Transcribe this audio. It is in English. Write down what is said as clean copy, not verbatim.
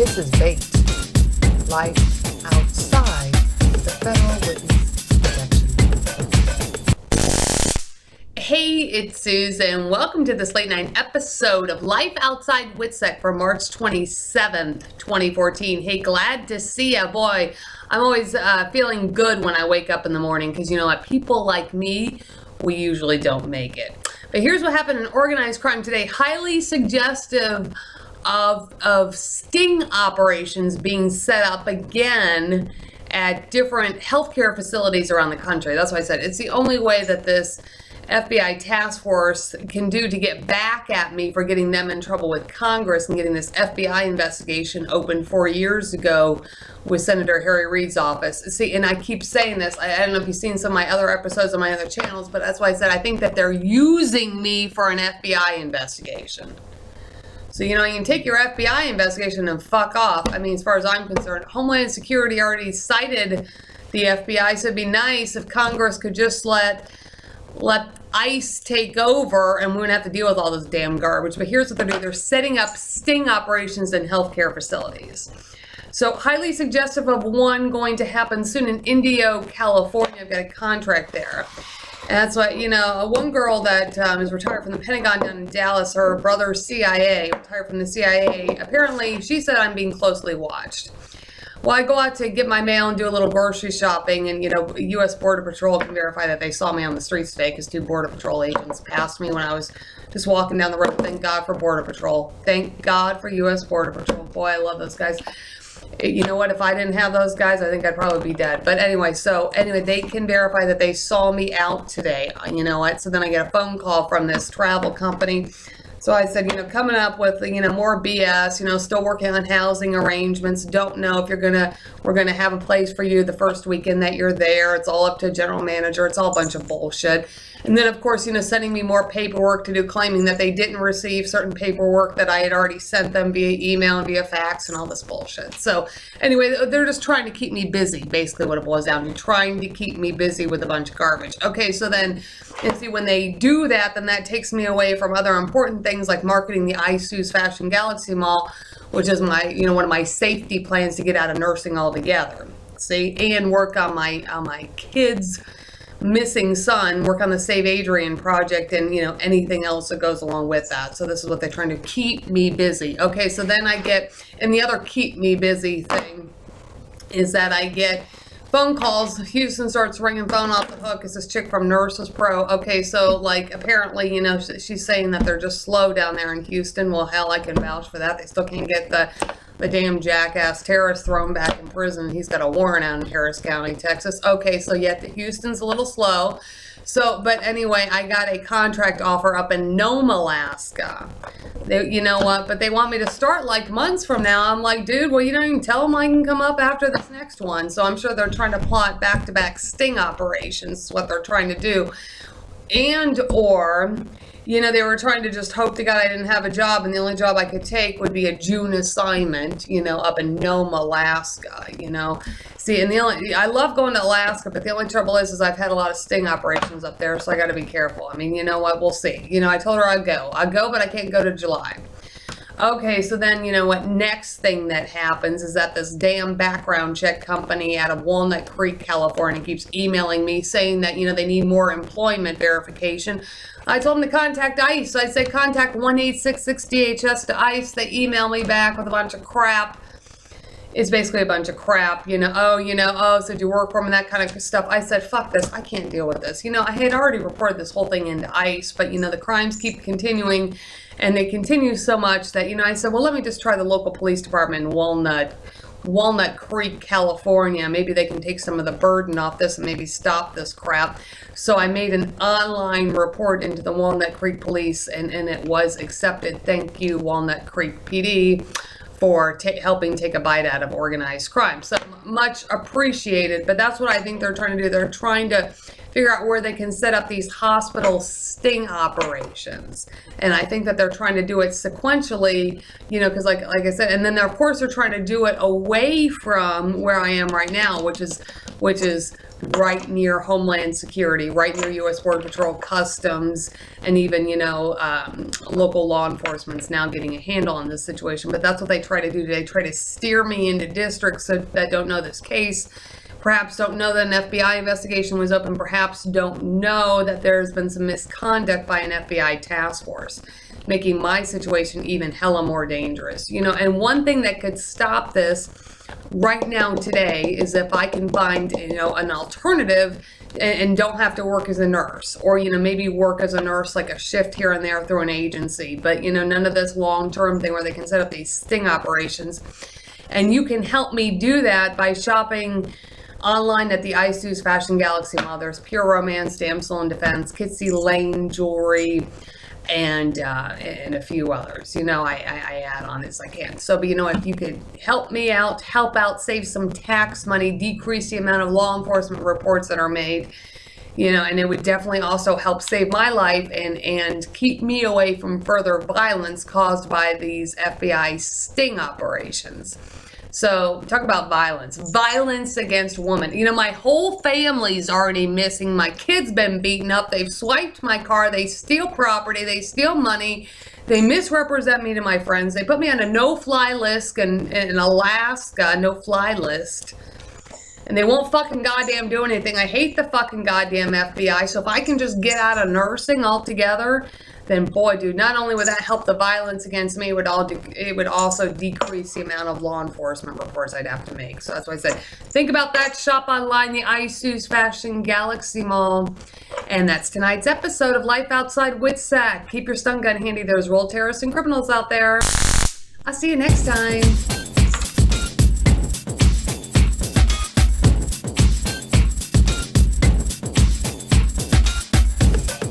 This is bait. Life outside the federal witness protection. Hey, it's Susan. Welcome to this late night episode of Life Outside WITSEC for March 27th, 2014. Hey, glad to see ya. Boy, I'm always feeling good when I wake up in the morning because you know what? People like me, we usually don't make it. But here's what happened in organized crime today. Highly suggestive of sting operations being set up again at different healthcare facilities around the country. That's why I said it's the only way that this FBI task force can do to get back at me for getting them in trouble with Congress and getting this FBI investigation opened 4 years ago with Senator Harry Reid's office. See, and I keep saying this, I don't know if you've seen some of my other episodes on my other channels, but that's why I said I think that they're using me for an FBI investigation. So, you know, you can take your FBI investigation and fuck off. I mean, as far as I'm concerned, Homeland Security already cited the FBI, so it'd be nice if Congress could just let ICE take over and we wouldn't have to deal with all this damn garbage. But here's what they're doing. They're setting up sting operations in healthcare facilities. So highly suggestive of one going to happen soon in Indio, California. I've got a contract there. And that's what, you know, one girl that is retired from the Pentagon down in Dallas, her brother's CIA, retired from the CIA, apparently she said I'm being closely watched. Well, I go out to get my mail and do a little grocery shopping, and, you know, U.S. Border Patrol can verify that they saw me on the streets today because 2 Border Patrol agents passed me when I was just walking down the road. Thank God for Border Patrol. Thank God for U.S. Border Patrol. Boy, I love those guys. You know what? If I didn't have those guys, I think I'd probably be dead. But anyway, they can verify that they saw me out today. You know what? So then I get a phone call from this travel company. So I said, you know, coming up with, you know, more BS, you know, still working on housing arrangements. Don't know if we're going to have a place for you the first weekend that you're there. It's all up to general manager. It's all a bunch of bullshit. And then, of course, you know, sending me more paperwork to do, claiming that they didn't receive certain paperwork that I had already sent them via email and via fax and all this bullshit. So anyway, they're just trying to keep me busy, basically what it boils down to, trying to keep me busy with a bunch of garbage. Okay, so then, and see, when they do that, then that takes me away from other important things like marketing the ISU's Fashion Galaxy Mall, which is my, you know, one of my safety plans to get out of nursing altogether. See, and work on my kids' missing son, work on the Save Adrian project, and, you know, anything else that goes along with that. So this is what they're trying to keep me busy. Okay, so then I get, and the other keep me busy thing is that I get phone calls. Houston starts ringing phone off the hook. It's this chick from Nurses Pro. Okay, so like apparently, you know, she's saying that they're just slow down there in Houston. Well, hell, I can vouch for that. They still can't get the damn jackass terrorist thrown back in prison. He's got a warrant out in Harris County, Texas. Okay, so yet Houston's a little slow. So, but anyway, I got a contract offer up in Nome, Alaska. You know what? But they want me to start like months from now. I'm like, dude, well, you don't even tell them I can come up after this next one. So I'm sure they're trying to plot back-to-back sting operations, is what they're trying to do. And or, you know, they were trying to just hope to God I didn't have a job, and the only job I could take would be a June assignment, you know, up in Nome, Alaska, you know. See, and I love going to Alaska, but the only trouble is I've had a lot of sting operations up there, so I got to be careful. I mean, you know what? We'll see. You know, I told her I'd go, but I can't go to July. Okay, so then, you know what, next thing that happens is that this damn background check company out of Walnut Creek, California keeps emailing me saying that, you know, they need more employment verification. I told them to contact ICE. I say contact 1-866-DHS to ICE. They email me back with a bunch of crap. It's basically a bunch of crap, you know, so do you work for them and that kind of stuff. I said, fuck this, I can't deal with this. You know, I had already reported this whole thing into ICE, but, you know, the crimes keep continuing, and they continue so much that, you know, I said, well, let me just try the local police department in Walnut Creek, California. Maybe they can take some of the burden off this and maybe stop this crap. So I made an online report into the Walnut Creek Police, and it was accepted. Thank you, Walnut Creek PD, for helping take a bite out of organized crime. So much appreciated, but that's what I think they're trying to do. They're trying to figure out where they can set up these hospital sting operations. And I think that they're trying to do it sequentially, you know, because like I said, and then of course they're trying to do it away from where I am right now, which is right near Homeland Security, right near U.S. Border Patrol, Customs, and even, local law enforcement's now getting a handle on this situation. But that's what they try to do. They try to steer me into districts that don't know this case, perhaps don't know that an FBI investigation was open, perhaps don't know that there's been some misconduct by an FBI task force, making my situation even hella more dangerous. And one thing that could stop this right now today is if I can find, an alternative and don't have to work as a nurse, or, maybe work as a nurse, like a shift here and there through an agency, but, none of this long-term thing where they can set up these sting operations. And you can help me do that by shopping online at the ISO's Fashion Galaxy Mall. There's Pure Romance, Damsel in Defense, Kitsy Lane Jewelry, and a few others. I add on as I can. So, but if you could help me out, help out, save some tax money, decrease the amount of law enforcement reports that are made, and it would definitely also help save my life and keep me away from further violence caused by these FBI sting operations. So talk about violence against women. My whole family's already missing. My kid's been beaten up. They've swiped my car. They steal property. They steal money. They misrepresent me to my friends. They put me on a no-fly list in Alaska, no-fly list. And they won't fucking goddamn do anything. I hate the fucking goddamn FBI. So if I can just get out of nursing altogether, then boy, dude, not only would that help the violence against me, it would also decrease the amount of law enforcement reports I'd have to make. So that's why I said, think about that. Shop online, the ISO's Fashion Galaxy Mall. And that's tonight's episode of Life Outside WITSEC. Keep your stun gun handy. There's real terrorists and criminals out there. I'll see you next time.